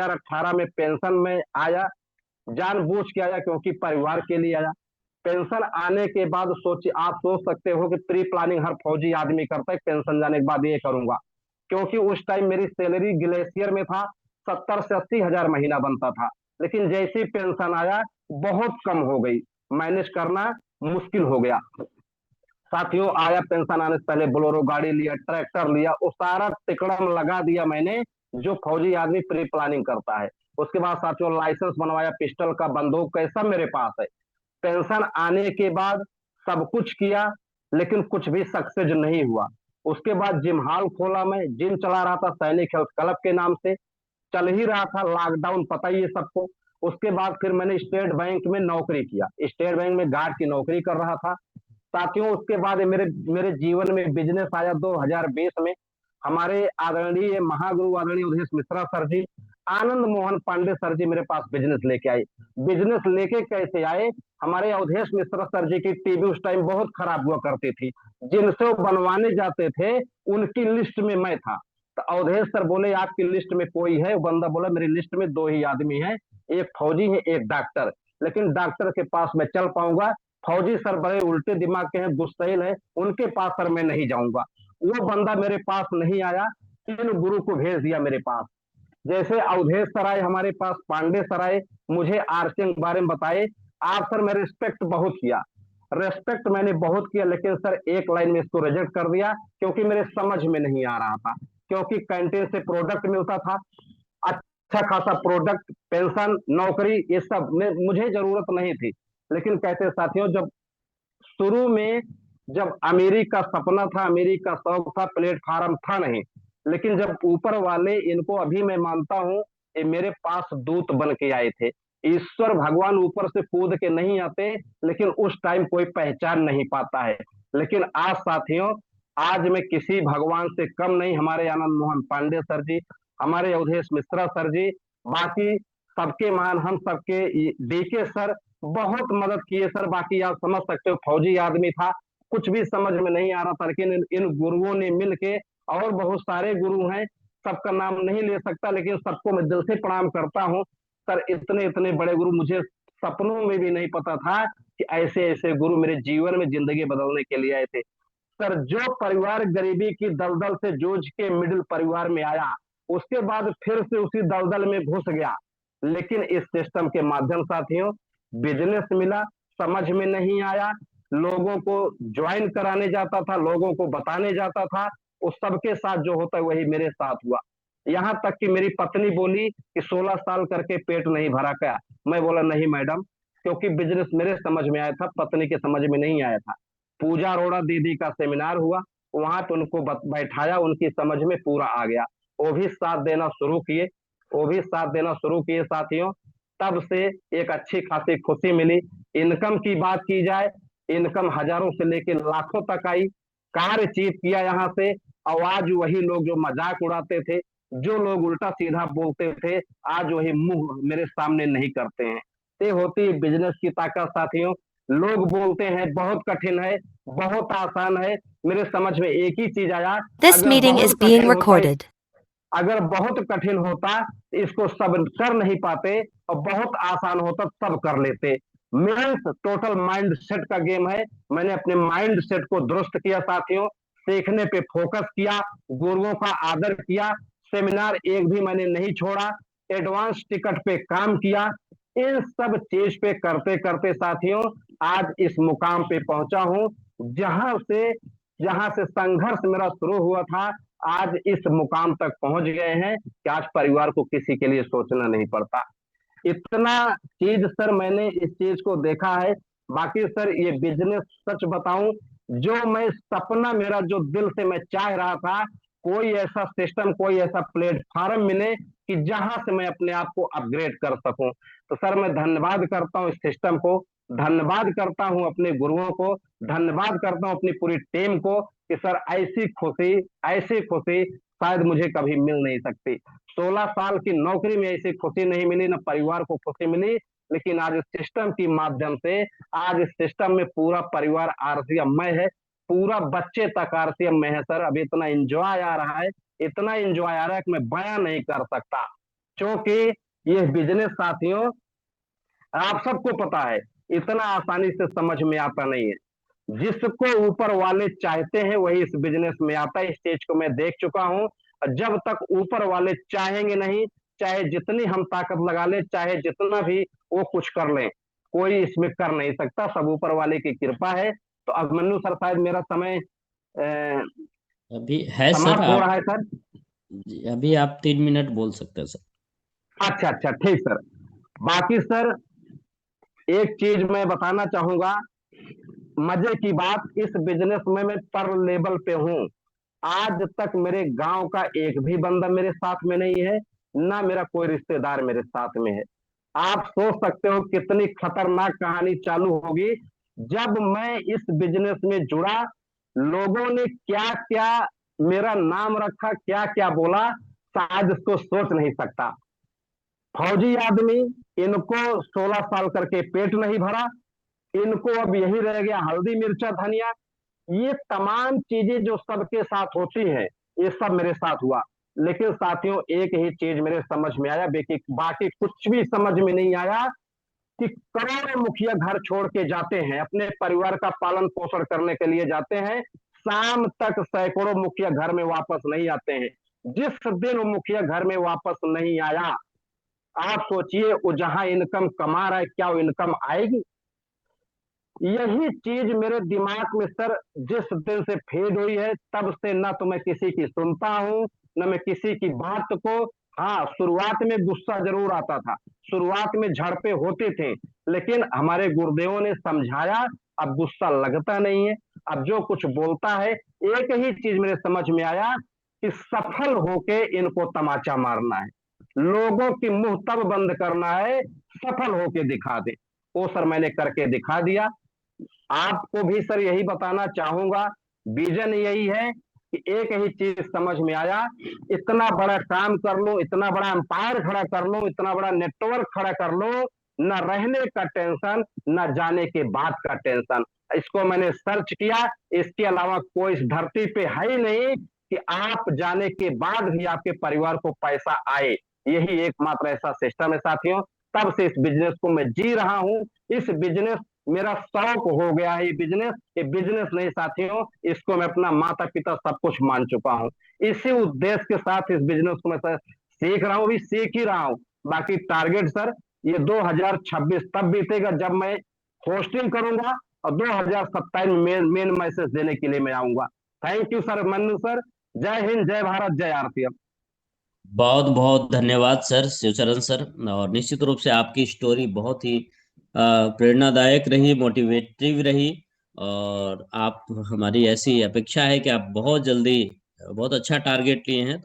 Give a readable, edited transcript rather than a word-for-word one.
2018 में पेंशन में आया, जानबूझ के आया क्योंकि परिवार के लिए आया। पेंशन आने के बाद आप सोच सकते हो कि प्री प्लानिंग हर फौजी आदमी करता है, पेंशन जाने के बाद ये करूंगा, क्योंकि उस टाइम मेरी सैलरी ग्लेशियर में था, 70 से 80 हजार महीना बनता था। लेकिन जैसे ही पेंशन आया बहुत कम हो गई, मैनेज करना मुश्किल हो गया। साथियों, आया पेंशन आने से पहले बोलेरो गाड़ी लिया, ट्रैक्टर लिया, वो सारा तिकड़म लगा दिया मैंने जो फौजी आदमी प्री प्लानिंग करता है। उसके बाद साथियों लाइसेंस बनवाया, पिस्टल का, बंदूक का, सब मेरे पास है। पेंशन आने के बाद सब कुछ किया, लेकिन कुछ भी सक्सेस नहीं हुआ। उसके बाद जिम हॉल खोला, मैं जिम चला रहा था सैनिक हेल्थ क्लब के नाम से, चल ही रहा था, लॉकडाउन पता ही है सबको। उसके बाद फिर मैंने स्टेट बैंक में नौकरी किया, स्टेट बैंक में गार्ड की नौकरी कर रहा था। साथियों उसके बाद मेरे मेरे जीवन में बिजनेस आया 2020 में। हमारे आदरणीय महागुरु आदरणीय अवधेश मिश्रा सर जी, आनंद मोहन पांडे सर जी मेरे पास बिजनेस लेके आए। बिजनेस लेके कैसे आए? हमारे अवधेश मिश्रा सर जी की टीवी उस टाइम बहुत खराब हुआ करती थी, जिनसे वो बनवाने जाते थे उनकी लिस्ट में मैं था। तो अवधेश सर बोले आपकी लिस्ट में कोई है? वो बंदा बोला मेरी लिस्ट में दो ही आदमी हैं, एक फौजी है एक डॉक्टर, लेकिन डॉक्टर के पास मैं चल पाऊंगा, फौजी सर बड़े उल्टे दिमाग के हैं, गुस्सैल है, उनके पास सर मैं नहीं जाऊंगा। वो बंदा मेरे पास नहीं आया, तीन गुरु को भेज दिया मेरे पास। जैसे अवधेश सर आए हमारे पास, पांडे सर आए, मुझे आर्चिंग के बारे में बताए। आप सर मैं रिस्पेक्ट बहुत किया, रेस्पेक्ट मैंने बहुत किया, लेकिन सर एक लाइन में इसको रिजेक्ट कर दिया क्योंकि मेरे समझ में नहीं आ रहा था। क्योंकि कैंटीन से प्रोडक्ट मिलता था, अच्छा खासा प्रोडक्ट, पेंशन, नौकरी, ये सब में मुझे जरूरत नहीं थी। लेकिन कहते साथियों, जब शुरू में जब अमीरी का सपना था, अमीरी का शौक था, प्लेटफार्म था नहीं, लेकिन जब ऊपर वाले इनको अभी मैं मानता हूं, ये मेरे पास दूत बन के आए थे। ईश्वर भगवान ऊपर से कूद के नहीं आते, लेकिन उस टाइम कोई पहचान नहीं पाता है। लेकिन आज साथियों, आज मैं किसी भगवान से कम नहीं, हमारे आनंद मोहन पांडे सर जी, हमारे अवधेश मिश्रा सर जी, बाकी सबके मान हम सबके डीके सर बहुत मदद किए सर। बाकी आप समझ सकते हो फौजी आदमी था, कुछ भी समझ में नहीं आ रहा था, लेकिन इन गुरुओं ने मिलके, और बहुत सारे गुरु हैं, सबका नाम नहीं ले सकता, लेकिन सबको मैं दिल से प्रणाम करता हूँ। सर इतने इतने बड़े गुरु मुझे सपनों में भी नहीं पता था कि ऐसे ऐसे गुरु मेरे जीवन में जिंदगी बदलने के लिए आए थे। सर जो परिवार गरीबी की दलदल से जूझ के मिडिल परिवार में आया, उसके बाद फिर से उसी दलदल में घुस गया, लेकिन इस सिस्टम के माध्यम साथियों बिजनेस मिला, समझ में नहीं आया, लोगों को ज्वाइन कराने जाता था, लोगों को बताने जाता था, उस सबके साथ जो होता है वही मेरे साथ हुआ। यहां तक कि मेरी पत्नी बोली कि 16 साल करके पेट नहीं भरा क्या? मैं बोला नहीं मैडम, क्योंकि बिजनेस मेरे समझ में आया था, पत्नी के समझ में नहीं आया था। पूजा अरोड़ा दीदी का सेमिनार हुआ, वहां पे उनको बैठाया, उनकी समझ में पूरा आ गया, वो भी साथ देना शुरू किए, वो भी साथ देना शुरू किए साथियों। तब से एक अच्छी खासी खुशी मिली। इनकम की बात की जाए, इनकम हजारों से लेकर लाखों तक आई, कार्य अचीव किया यहाँ से। और आज वही लोग जो मजाक उड़ाते थे, जो लोग उल्टा सीधा बोलते थे, आज वही मुंह मेरे सामने नहीं करते हैं। ये होती है बिजनेस की ताकत साथियों। लोग बोलते हैं बहुत कठिन है, बहुत आसान है, मेरे समझ में एक ही चीज आया, This अगर meeting is बहुत being कठिन होता है, recorded. अगर बहुत कठिन होता इसको सब कर नहीं पाते, और बहुत आसान होता सब कर लेते। मीन्स टोटल माइंड सेट का गेम है। मैंने अपने माइंड सेट को दुरुस्त किया साथियों, सीखने पे फोकस किया, गुरुओं का आदर किया, सेमिनार एक भी मैंने नहीं छोड़ा, एडवांस टिकट पे काम किया। इन सब चीज पे करते करते साथियों आज इस मुकाम पे पहुंचा हूं, जहां से संघर्ष मेरा शुरू हुआ था, आज इस मुकाम तक पहुंच गए हैं कि आज परिवार को किसी के लिए सोचना नहीं पड़ता। इतना चीज सर मैंने इस चीज को देखा है। बाकी सर ये बिजनेस सच बताऊं, जो मैं सपना मेरा जो दिल से मैं चाह रहा था, कोई ऐसा सिस्टम, कोई ऐसा प्लेटफॉर्म मिले कि जहां से मैं अपने आप को अपग्रेड कर सकूं। तो सर मैं धन्यवाद करता हूं इस सिस्टम को, धन्यवाद करता हूं अपने गुरुओं को, धन्यवाद करता हूं अपनी पूरी टीम को कि सर ऐसी खुशी शायद मुझे कभी मिल नहीं सकती। 16 साल की नौकरी में ऐसी खुशी नहीं मिली, ना परिवार को खुशी मिली, लेकिन आज इस सिस्टम के माध्यम से, आज इस सिस्टम में पूरा परिवार आरसीएमय है, पूरा बच्चे तक आरसीएम में है। सर अभी इतना एंजॉय आ रहा है, इतना एंजॉय आ रहा है कि मैं बयां नहीं कर सकता। क्योंकि ये बिजनेस साथियों, आप सबको पता है, इतना आसानी से समझ में आता नहीं है। जिसको ऊपर वाले चाहते हैं वही इस बिजनेस में आता है। इस चीज को मैं देख चुका हूं। जब तक ऊपर वाले चाहेंगे नहीं, चाहे जितनी हम ताकत लगा ले, चाहे जितना भी वो कुछ कर लें, कोई इसमें कर नहीं सकता। सब ऊपर वाले की कृपा है। तो अभिमन्यु सर, शायद मेरा समय अभी है सर समाप्त हो आप। रहा है सर। अभी आप 3 मिनट बोल सकते हैं सर। अच्छा अच्छा, ठीक सर। बाकी सर, एक चीज मैं बताना चाहूंगा, मजे की बात, इस बिजनेस में मैं पर लेवल पे हूँ। आज तक मेरे गांव का एक भी बंदा मेरे साथ में नहीं है, ना मेरा कोई रिश्तेदार मेरे साथ में है। आप सोच सकते हो कितनी खतरनाक कहानी चालू होगी जब मैं इस बिजनेस में जुड़ा। लोगों ने क्या क्या मेरा नाम रखा, क्या क्या बोला, शायद इसको सोच नहीं सकता। फौजी आदमी, इनको 16 साल करके पेट नहीं भरा, इनको अब यही रह गया हल्दी मिर्चा धनिया। ये तमाम चीजें जो सबके साथ होती हैं, ये सब मेरे साथ हुआ। लेकिन साथियों, एक ही चीज मेरे समझ में आया, बाकी बाकी कुछ भी समझ में नहीं आया, कि करोड़ों मुखिया घर छोड़ के जाते हैं, अपने परिवार का पालन पोषण करने के लिए जाते हैं। शाम तक सैकड़ों मुखिया घर में वापस नहीं आते हैं। जिस दिन वो मुखिया घर में वापस नहीं आया, आप सोचिए वो जहां इनकम कमा रहा है, क्या वो इनकम आएगी? यही चीज मेरे दिमाग में सर जिस दिन से फेड हुई है, तब से ना तो मैं किसी की सुनता हूं, न मैं किसी की बात को। हाँ, शुरुआत में गुस्सा जरूर आता था, शुरुआत में झड़पे होते थे, लेकिन हमारे गुरुदेवों ने समझाया, अब गुस्सा लगता नहीं है। अब जो कुछ बोलता है, एक ही चीज मेरे समझ में आया, कि सफल होके इनको तमाचा मारना है, लोगों की मुंह तब बंद करना है, सफल होके दिखा दे। वो सर मैंने करके दिखा दिया। आपको भी सर यही बताना चाहूंगा, विजन यही है कि एक ही चीज समझ में आया, इतना बड़ा काम कर लो, इतना बड़ा एम्पायर खड़ा कर लो, इतना बड़ा नेटवर्क खड़ा कर लो, न रहने का टेंशन, न जाने के बाद का टेंशन। इसको मैंने सर्च किया, इसके अलावा कोई इस धरती पे है ही नहीं कि आप जाने के बाद भी आपके परिवार को पैसा आए। यही एकमात्र ऐसा सिस्टम है साथियों। तब से इस बिजनेस को मैं जी रहा हूं। इस बिजनेस, मेरा शौक हो गया है ये बिजनेस नहीं साथियों, इसको मैं अपना माता पिता सब कुछ मान चुका हूँ। इसी उद्देश्य के साथ इस बिजनेस को मैं सर सीख रहा हूँ, भी सीख ही रहा हूँ। बाकी टारगेट सर, ये 2026 तब बीतेगा जब मैं होस्टिंग करूंगा, और 2027 में मेन मैसेज देने के लिए मैं आऊंगा। Thank you sir, Mannu sir. जय हिंद, जय भारत, जय आरपीएफ। बहुत बहुत धन्यवाद सर, शिवचरण सर। और निश्चित रूप से आपकी स्टोरी बहुत ही प्रेरणादायक रही, मोटिवेटिव रही। और आप, हमारी ऐसी अपेक्षा है कि आप बहुत जल्दी बहुत अच्छा टारगेट लिए हैं।